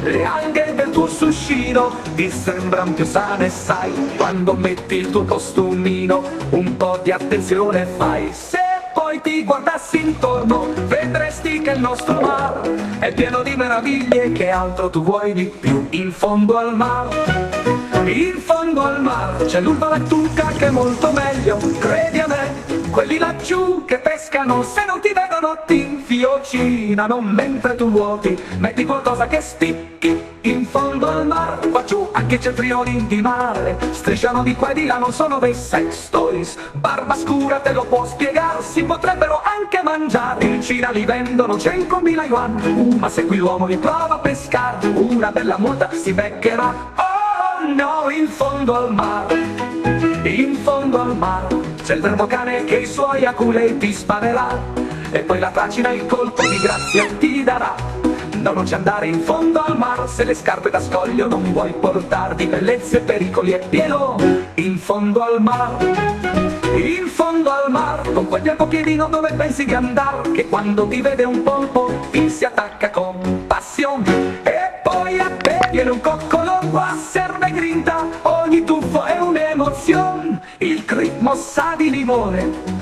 Le alghe del tuo suscino ti sembran più sane, sai. Quando metti il tuo costumino, un po' di attenzione fai. Se poi ti guardassi intorno, vedresti che il nostro mar è pieno di meraviglie, che altro tu vuoi di più. In fondo al mar, in fondo al mar, c'è l'urba lattuca che è molto meglio, credi a me. Quelli laggiù che pescano, se non ti vedono ti infiocinano. Mentre tu nuoti, metti qualcosa che spicchi. In fondo al mar, qua giù, anche i centrioni di mare strisciano di qua e di là, non sono dei sex toys. Barba scura te lo può spiegare, si potrebbero anche mangiare. In Cina li vendono 100.000 yuan. Ma se qui l'uomo li prova a pescare, una bella multa si beccherà. Oh no, in fondo al mar, in fondo al mar, c'è il verbo cane che i suoi aculei sparerà, e poi la tracina il colpo di grazia ti darà. No, non ci andare in fondo al mar, se le scarpe da scoglio non vuoi portar, di bellezze e pericoli è pieno. In fondo al mar, in fondo al mar, con quel bianco piedino dove pensi di andar, che quando ti vede un polpo ti si attacca con passione. E poi a te viene un coccolo, qua serve grinta, ogni tuffo è un'emozione. Il ritmo sa di limone,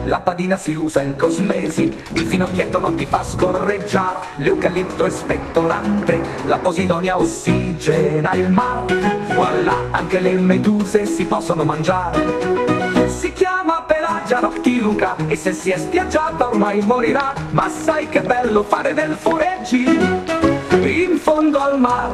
la padina si usa in cosmesi, il finocchietto non ti fa scorreggiare, l'eucalipto è spettorante, la posidonia ossigena il mare. Voilà, anche le meduse si possono mangiare. Si chiama Pelagia noctiluca e se si è spiaggiata ormai morirà. Ma sai che bello fare del foreggi in fondo al mar,